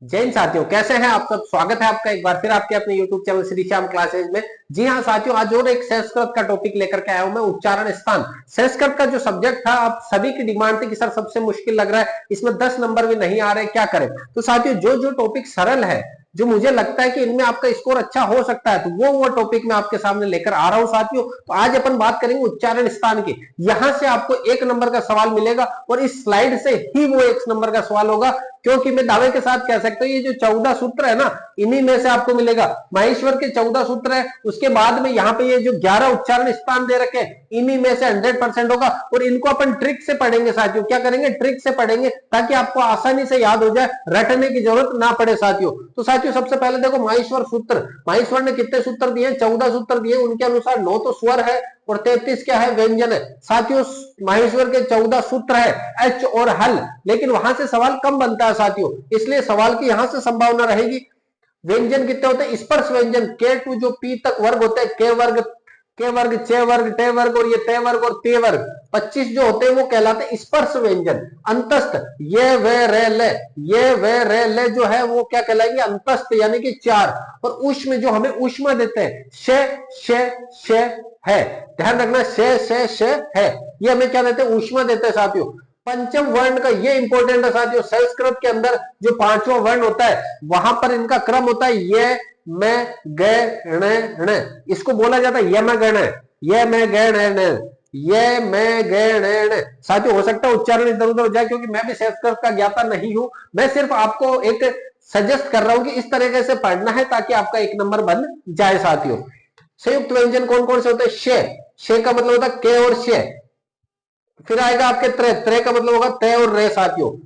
जैन साथियों, कैसे हैं आप सब। स्वागत है आपका एक बार फिर आपके अपने YouTube channel Shri Shyam classes में। जी हाँ साथियों, आज और एक संस्कृत का टॉपिक लेकर के आया हूं मैं, उच्चारण स्थान। संस्कृत का जो सब्जेक्ट था, आप सभी की डिमांड थी कि सर सबसे मुश्किल लग रहा है, इसमें 10 नंबर भी नहीं आ रहे, क्या करें। तो साथियों, जो जो टॉपिक सरल है, जो मुझे लगता है कि इनमें आपका स्कोर अच्छा हो सकता है, तो वो टॉपिक मैं आपके सामने लेकर आ रहा हूं साथियों। तो आज अपन बात करेंगे उच्चारण स्थान की। यहां से आपको 1 नंबर का सवाल मिलेगा और इस स्लाइड से ही वो 1 नंबर का सवाल होगा, क्योंकि मैं दावे के साथ कह सकता हूं ये जो 14 सूत्र है ना, इन्हीं में से आपको मिलेगा। माहेश्वर के 14 सूत्र है, उसके बाद में यहाँ पे ये जो 11 उच्चारण स्थान दे रखे हैं, इन्हीं में से 100% होगा। और इनको अपन ट्रिक से पढ़ेंगे साथियों। क्या करेंगे? ट्रिक से पढ़ेंगे, ताकि आपको आसानी से याद हो जाए, रटने की जरूरत ना पड़े साथियों। तो साथियों, सबसे पहले देखो माहेश्वर सूत्र। माहेश्वर ने कितने सूत्र दिए? 14 सूत्र दिए। उनके अनुसार 9 तो स्वर है और 33 क्या है? व्यंजन है साथियों। माहेश्वर के 14 सूत्र है, एच और हल, लेकिन वहां से सवाल कम बनता है साथियों, इसलिए सवाल की यहां से संभावना रहेगी। व्यंजन कितने होते हैं? स्पर्श व्यंजन के टू जो पी तक वर्ग होते हैं, के वर्ग, चे वर्ग, टे वर्ग और ये ते वर्ग और ते वर्ग, 25 जो होते हैं वो कहलाते हैं स्पर्श व्यंजन। अंतस्थ ये वे रे ले, ये वे रे ले जो है वो क्या कहलाएंगे? अंतस्थ, यानी कि 4। और उष्म जो हमें उष्मा देते हैं, शे है, ध्यान रखना, शे है, ये हमें क्या देते हैं? उष्मा देते हैं साथियों। पंचम वर्ण का ये इंपॉर्टेंट है साथियों। संस्कृत के अंदर जो पांचवा वर्ण होता है, वहां पर इनका क्रम होता है ये मैं गण ण, इसको बोला जाता है यम गण, ये मैं गण, ये मैं गण। साथियों, हो सकता है उच्चारण इधर उधर हो जाए, क्योंकि मैं भी संस्कृत का ज्ञाता नहीं हूं। मैं सिर्फ आपको एक सजेस्ट कर रहा हूं कि इस तरीके से पढ़ना है, ताकि आपका 1 नंबर बन जाए साथियों। संयुक्त व्यंजन कौन कौन से होते हैं? शे का मतलब होता है के और शे। फिर आएगा आपके त्रे का मतलब होगा तय और रे साथियों।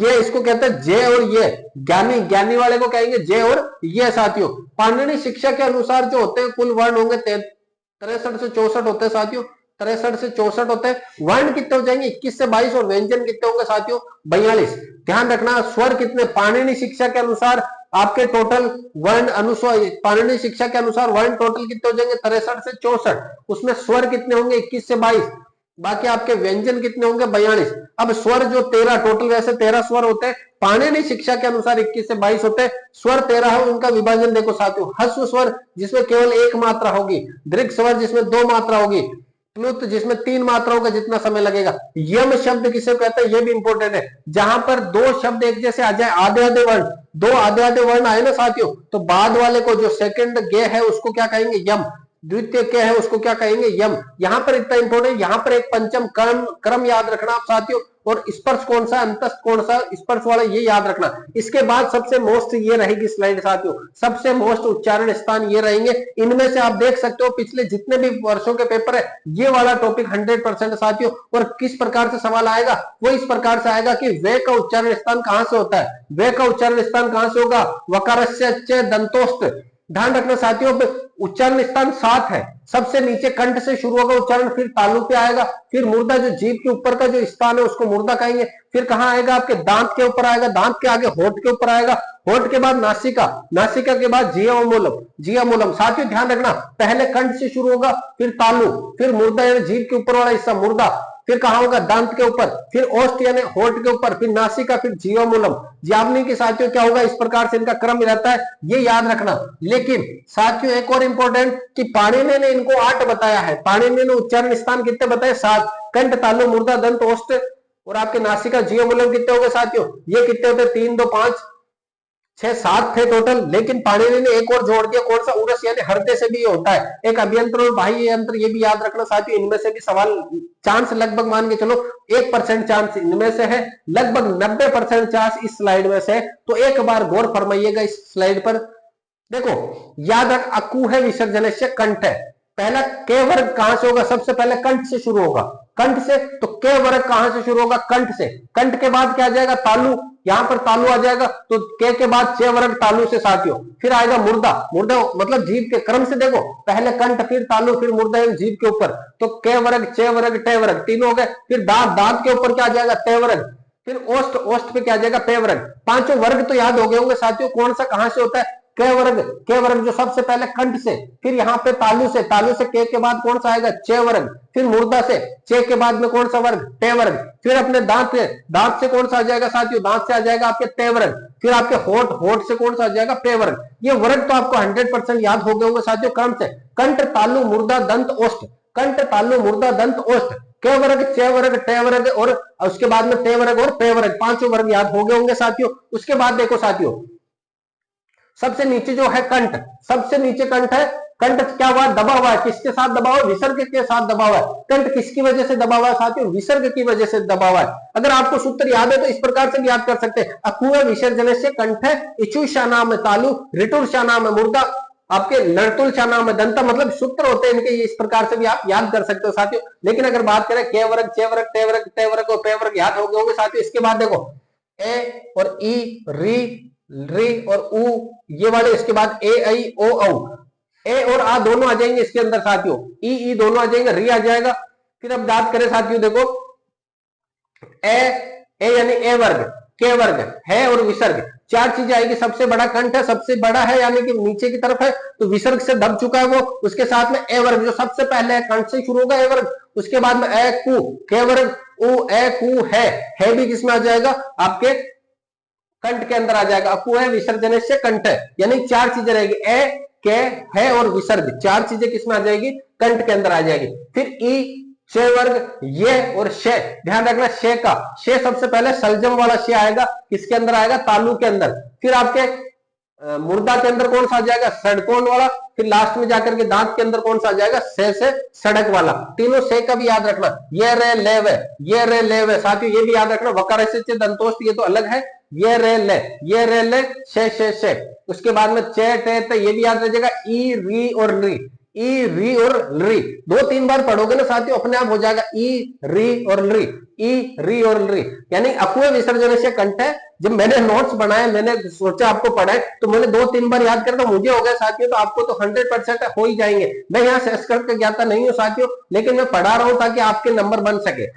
ये इसको कहते हैं जे और ये, ज्ञानी वाले को कहेंगे जे और ये साथियों। पाणिनि शिक्षा के अनुसार जो होते हैं कुल वर्ण होंगे 63 से 64 होते हैं साथियों। 63 से 64 होते हैं। वर्ण कितने हो जाएंगे? 21 से 22। और व्यंजन कितने होंगे साथियों? 42। ध्यान रखना, स्वर कितने? पाणिनि शिक्षा के अनुसार आपके टोटल वर्ण अनुसार, पाणिनि शिक्षा के अनुसार वर्ण टोटल कितने हो जाएंगे? 63 से 64। उसमें स्वर कितने होंगे? 21 से 22। बाकी आपके व्यंजन कितने होंगे? 42। अब स्वर जो 13, टोटल वैसे 13 स्वर होते हैं, पाणिनि शिक्षा के अनुसार 21 से 22 होते हैं। स्वर 13 है, उनका विभाजन देखो साथियों। ह्रस्व स्वर जिसमें केवल 1 मात्रा होगी, दीर्घ स्वर जिसमें 2 मात्रा होगी, प्लुत जिसमें 3 मात्राओं का जितना समय लगेगा। यम शब्द किसे कहते हैं? ये भी इंपॉर्टेंट है। जहां पर 2 शब्द एक जैसे आ जाए, आधे आधे वर्ण, 2 आधे आधे वर्ण आए ना साथियों, तो बाद वाले को जो सेकंड गे है उसको क्या कहेंगे? यम। द्वितीय क्या है उसको क्या कहेंगे? यम। यहां पर इतना इंपॉर्टेंट, यहां पर एक पंचम क्रम याद रखना आप साथियों। और स्पर्श कौन सा, अंतस्थ कौन सा, स्पर्श वाला, ये याद रखना। इसके बाद सबसे मोस्ट ये रहेगी स्लाइड साथियों, सबसे मोस्ट उच्चारण स्थान ये रहेंगे। इनमें से आप देख सकते हो पिछले जितने भी वर्षों के पेपर है, ये वाला टॉपिक 100% साथियों। और किस प्रकार से सवाल आएगा? वो इस प्रकार से आएगा कि वे का उच्चारण स्थान कहां से होता है? वे का उच्चारण स्थान कहां से होगा? वकारस्य दंतोस्त। ध्यान रखना साथियों, उच्चारण स्थान 7 है। सबसे नीचे कंठ से शुरू होगा उच्चारण, फिर तालु पे आएगा, फिर मुर्दा, जो जीभ के ऊपर का जो स्थान है उसको मुर्दा कहेंगे। फिर कहां आएगा? आपके दांत के ऊपर आएगा, दांत के आगे होठ के ऊपर आएगा, होठ के बाद नासिका, नासिका के बाद जिह्वामूलम, जिह्वामूलम। साथियों ध्यान रखना, पहले कंठ से शुरू होगा, फिर तालु, फिर मुर्दा यानी जीभ के ऊपर वाला हिस्सा मुर्दा, फिर कहां होगा? दांत के ऊपर, फिर ओष्ठ यानी होठ के ऊपर, फिर नासिका, फिर जिह्वामूलम, ज्यावनी के साथियों क्या होगा? इस प्रकार से इनका क्रम रहता है, ये याद रखना। लेकिन साथियों एक और इंपॉर्टेंट, कि पाणिनि ने इनको 8 बताया है। पाणिनि ने उच्चारण स्थान कितने बताए? 7। कंठ, तालु, मुर्दा, दंत, ओष्ठ और आपके नासिका, जिह्वामूलम कितने हो गए साथियों? ये कितने होते? 3 2 5 6 7 थे टोटल। लेकिन पाणिनि ने एक और जोड़ दिया, कौन सा? उरस यानी हृदय से भी होता है। एक अभ्यंतर और बाह्य यंत्र, ये भी याद रखना साथियों। इनमें से भी सवाल, चांस लगभग मान के चलो 1% चांस इनमें से है, लगभग 90% चांस इस स्लाइड में से है। तो एक बार गौर फरमाइएगा इस स्लाइड पर। देखो, याद रख, अकु है विसर्जन से कंठ है। पहला के वर्ग कहां से होगा? सबसे पहले कंठ से शुरू होगा, कंठ से। तो के वर्ग कहां से शुरू होगा? कंठ से। कंठ के बाद क्या आ जाएगा? तालु, यहां पर तालु आ जाएगा, तो के बाद चे वर्ग तालु से साथियों। फिर आएगा मुर्दा, मुर्दा मतलब जीभ के क्रम से देखो, पहले कंठ, फिर तालु, फिर मुर्दा जीभ के ऊपर, तो के वर्ग, चे वर्ग, टे वर्ग, 3 हो गए। फिर दांत, दांत के ऊपर क्या आ जाएगा? ते वर्ग। फिर ओष्ठ, ओष्ठ पे क्या आ जाएगा? पे वर्ग। 5 वर्ग तो याद हो गए होंगे साथियों, कौन सा कहां से होता है? के वर्ग जो सबसे पहले कंठ से, फिर यहाँ पे तालु से के बाद कौन सा आएगा, चे वर्ग, फिर मुर्दा से चे के बाद में कौन सा वर्ग, टे वर्ग, फिर अपने दांत से कौन सा आ जाएगा साथियों, दांत से आ जाएगा आपके ते वर्ग, फिर आपके होठ से कौन सा आ जाएगा, पे वर्ग। ये वर्ग तो आपको 100% याद हो गए होंगे साथियों क्रम से, कंठ तालु मुर्दा दंत ओष्ठ, कंठ तालु मुर्दा दंत ओष्ठ, के वर्ग, चे वर्ग, टे वर्ग और उसके बाद में ते वर्ग और पे वर्ग, पांचों वर्ग याद हो गए होंगे साथियों। उसके बाद देखो साथियों, सबसे नीचे जो है कंठ, सबसे नीचे कंठ है, कंठ क्या हुआ, दबा हुआ है, किसके साथ दबा हुआ है, विसर्ग के साथ दबा हुआ है। कंठ किसकी वजह से दबा हुआ है साथियों, विसर्ग की वजह से दबा हुआ है। अगर आपको सूत्र याद है तो इस प्रकार से भी याद कर सकते हैं, अकुह विसर्जन से कंठ है, इचुषा नाम तालु, ऋतुषा नाम मुर्दा, आपके लड़तुल नाम में दंता, मतलब सूत्र होते हैं इनके, इस प्रकार से भी आप याद कर सकते हो साथियों। लेकिन अगर बात करें के वर्ग, चे वर्ग, टे वर्ग, ते वर्ग और पे वर्ग याद हो गए होंगे साथियों। इसके बाद देखो ए और ई, री और उ, ये वाले, इसके बाद ए आई ओ औ, ए और आ दोनों आ जाएंगे इसके अंदर साथियों, ई दोनों आ जाएंगे, री आ जाएगा। फिर अब बात करें साथियों, देखो ए यानी ए वर्ग, के वर्ग, है और विसर्ग, चार चीजें आएगी। सबसे बड़ा कंठ है, सबसे बड़ा है यानी कि नीचे की तरफ है, तो विसर्ग से दब चुका है वो। उसके साथ में ए वर्ग जो सबसे पहले है, कंठ से शुरू होगा ए वर्ग, उसके बाद में ए कु, के वर्ग, उ ए कु है भी किसमें आ जाएगा, आपके कंठ के अंदर आ जाएगा। अकु है विसर्जन से कंठ है, यानी चार चीजें रहेगी, ए, के, है और विसर्ग, चार चीजें किसमें आ जाएगी, कंठ के अंदर आ जाएगी। फिर ई, शे वर्ग, ये और शे, ध्यान रखना शे का, शे सबसे पहले सलजम वाला शे आएगा, किसके अंदर आएगा, तालु के अंदर। फिर आपके मुर्दा के अंदर कौन सा आ जाएगा, सड़कोन वाला। फिर लास्ट में जाकर के दांत के अंदर कौन सा आ जाएगा, से सड़क वाला। तीनों से का भी याद रखना, ये रे ले वे, ये रे ले वे साथियों, ये भी याद रखना। वकार से दंतोष्ट ये तो अलग है, ये रे ले, ये रे ले, शे। उसके बाद में चे टे ते, ये भी याद रखिएगा, ई री और री, ई री और री, दो तीन बार पढ़ोगे ना साथियों अपने आप हो जाएगा, ई री और री, ई री और री, यानी अकुह विसर्जन से कंठ है। जब मैंने नोट्स बनाए, मैंने सोचा आपको पढ़ाए, तो मैंने दो तीन बार याद कर, तो मुझे हो गया साथियों, तो आपको तो 100% हो ही जाएंगे। मैं यहाँ संस्कृत का ज्ञाता नहीं हूँ साथियों, लेकिन मैं पढ़ा रहा हूँ ताकि आपके नंबर बन सके।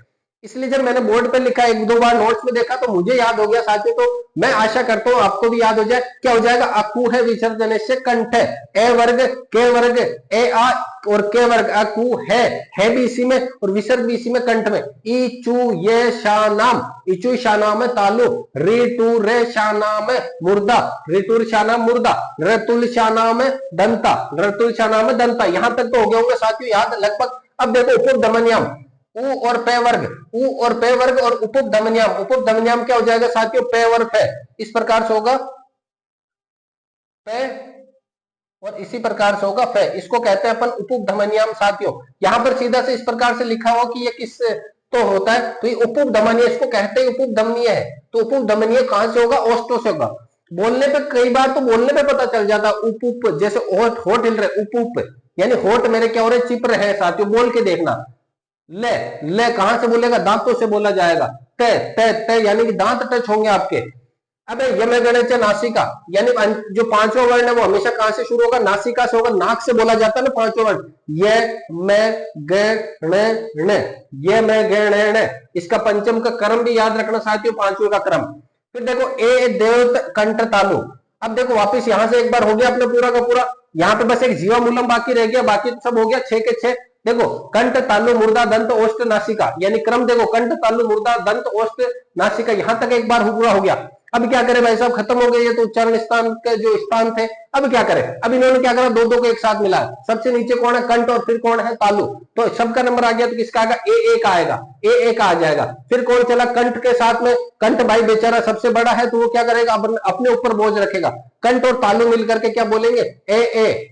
इसलिए जब मैंने बोर्ड पे लिखा, एक दो बार नोट्स में देखा, तो मुझे याद हो गया साथियों। तो मैं आशा करता हूँ आपको भी याद हो जाए। क्या हो जाएगा, अकु है विसर्जन से कंठ है, ए वर्ग, के वर्ग, ए आ और के वर्ग, अकु है भी इसी में और विसर्ग भी इसी में, कंठ में। ई चू ये शानाम, इचू शानाम तालु, री टू रे शानाम मुर्दा, ऋतुर शानाम मुर्दा, रतुल शानाम दंता, रतुल शानाम दंता। यहां तक तो हो गए होंगे साथियों याद लगभग। अब देखो उपदमनियम, उ और पे वर्ग, उ और पे वर्ग और उपदमनियम, उपदमनियम क्या हो जाएगा साथियों, पे और पे, इस प्रकार से होगा पे और इसी प्रकार से होगा फे, इसको कहते हैं अपन उपधमनियम साथियों। यहां पर सीधा से इस प्रकार से लिखा हुआ कि ये किस तो होता है, तो ये उपधमनीय, इसको कहते हैं उपधमनीय है। तो उपधमनीय कहां से होगा, ओष्ठों से होगा। बोलने पे कई बार तो बोलने पे पता चल जाता, उप जैसे होठ हिल रहे, उप यानी होठ मेरे क्या हो रहे, चिप रहे हैं साथियों, बोल के देखना। ले कहां से बोलेगा, दांतों से बोला जाएगा। ते यानी कि दांत टच होंगे आपके। अबे यम गणित नासिका, यानी जो पांचवा वर्ण है वो हमेशा कहां से शुरू होगा, नासिका से होगा। नाक से बोला जाता है ना पांचवा वर्ण, ये मैं गे ये मैं गे, इसका पंचम का क्रम भी याद रखना साथियों, पांचवे का क्रम। फिर देखो ए देवत कंठ तालु। अब देखो वापिस यहां से एक बार हो गया अपना पूरा का पूरा, यहाँ पे बस एक जीवा मूलम बाकी रह गया, बाकी सब हो गया 6 के 6। देखो कंठ तालु मुर्दा दंत ओष्ठ नासिका, यानी क्रम देखो, कंठ तालु मुर्दा दंत ओष्ठ नासिका, यहां तक एक बार पूरा हो गया। अब क्या करें भाई साहब, खत्म हो गए ये तो उच्चारण स्थान के जो स्थान थे। अब क्या करें, अब इन्होंने क्या करा, दो को एक साथ मिला। सबसे नीचे कौन है, कंठ, और फिर कौन है, तालु। तो सबका नंबर आ गया, तो किसका आएगा, ए का आएगा, ए का आ जाएगा। फिर कौन चला, कंठ के साथ में, कंठ भाई बेचारा सबसे बड़ा है, तो वो क्या करेगा, अपने ऊपर बोझ रखेगा। कंठ और तालु मिलकर के क्या बोलेंगे, ए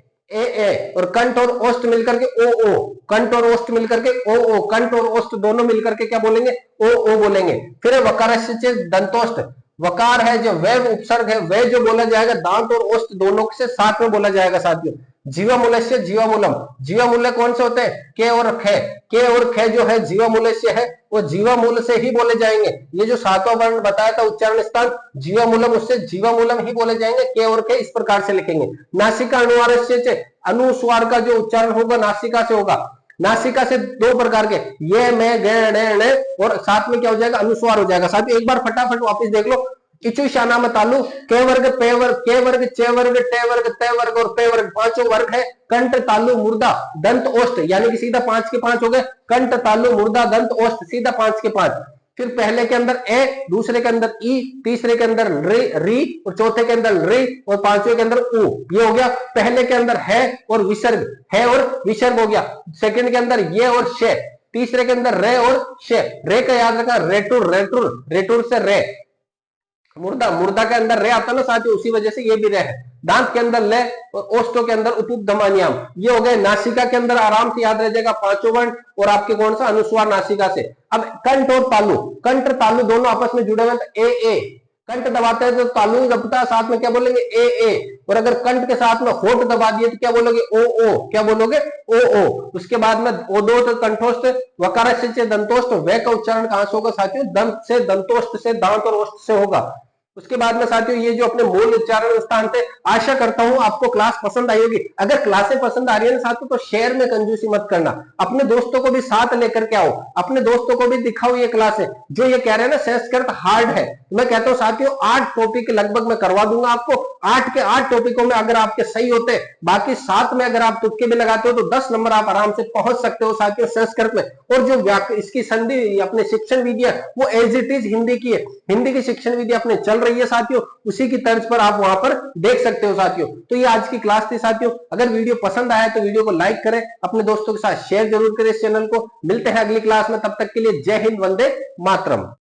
और कंठ और ओष्ठ मिलकर के ओ, कंठ और ओष्ठ मिलकर के ओ, कंठ और ओष्ठ दोनों मिलकर के क्या बोलेंगे, ओ बोलेंगे। फिर वकार दंतोष्ठ, वकार है जो वैव उपसर्ग है, वह जो बोला जाएगा दांत और ओष्ठ दोनों से साथ में बोला जाएगा साथियों। जीवामूलस्य जीवामूलम, जीवामूल्य कौन से होते हैं, के और खे, के और खे जो है जीवामूलस्य है, वो जीवामूल से ही बोले जाएंगे। ये जो सातवां वर्ण बताया था उच्चारण स्थान जीवामूलम, उससे जीवामूलम ही बोले जाएंगे, के और खे इस प्रकार से लिखेंगे। नासिका अनुस्वार, अनुस्वार का जो उच्चारण होगा नासिका से होगा। नासिका से दो प्रकार के, ये मैं गे और साथ में क्या हो जाएगा, अनुस्वार हो जाएगा। साथ एक बार फटाफट वापस देख लो, इचु शानाम तालु, के वर्ग, पे वर्ग, के वर्ग, चे वर्ग, टे वर्ग, ते वर्ग और पे वर्ग, पांचों वर्ग है। कंठ, तालु, मुर्दा, दंत, ओष्ठ, यानी कि सीधा 5 के 5 हो गए। कंठ, तालु, मुर्दा, दंत, ओष्ठ, सीधा 5 के 5। फिर पहले के अंदर ए, दूसरे के अंदर ई, तीसरे के अंदर री और चौथे के अंदर री और पांचवें के अंदर ऊ। ये हो गया। पहले के अंदर है और विसर्ग, है और विसर्ग हो गया। सेकंड के अंदर ये और शे, तीसरे के अंदर रे और शे। रे का याद रखा, रेटुर, रेटुर, रेटुर से रे। मुर्दा, मुर्दा के अंदर रे आता ना साथियों, उसी वजह से ये भी रे है। दांत के अंदर ले और ओष्ठों के अंदर उपधमानियाम। ये हो गए। नासिका के अंदर आराम से याद रह जाएगा पांचों वर्ण और आपके कौन सा अनुस्वार नासिका से। अब कंठ और तालु, कंठ तालु दोनों आपस में जुड़े हुए हैं। ए, कंठ दबाते हैं तो तालु दबता है, साथ में क्या बोलेंगे ए। और अगर कंठ के साथ में होठ दबा दिए तो क्या बोलोगे ओ। क्या बोलोगे ओ। उसके बाद में ओदोत कंठोष्ठ वकार से दंतोष्ठ, वे का उच्चारण कहां से होगा साथियों, दंत से, दंतोष्ठ से, दांत और ओष्ठ से होगा। उसके बाद में साथियों ये जो अपने मूल उच्चारण स्थान थे। आशा करता हूं आपको क्लास पसंद आई होगी। अगर क्लासें पसंद आ रही है ना साथियों तो शेयर में कंजूसी मत करना, अपने दोस्तों को भी साथ लेकर के आओ, अपने दोस्तों को भी दिखाओ ये क्लासें। जो ये कह रहे हैं ना संस्कृत हार्ड है, मैं कहता हूं साथियों 8 टॉपिक लगभग मैं करवा दूंगा आपको। 8 के 8 टॉपिकों में अगर आपके सही होते, बाकी 7 में अगर आप तुक्के भी लगाते हो तो 10 नंबर आप आराम से पहुंच सकते हो साथियों संस्कृत में। और जो इसकी संधि अपने शिक्षण विधि है वो एज इट इज हिंदी की है। हिंदी की शिक्षण विधि अपने चल रही है साथियों, उसी की तर्ज पर आप वहां पर देख सकते हो साथियों। तो ये आज की क्लास थी साथियों। अगर वीडियो पसंद आया तो वीडियो को लाइक करें, अपने दोस्तों के साथ शेयर जरूर करें इस चैनल को। मिलते हैं अगली क्लास में, तब तक के लिए जय हिंद, वंदे मातरम।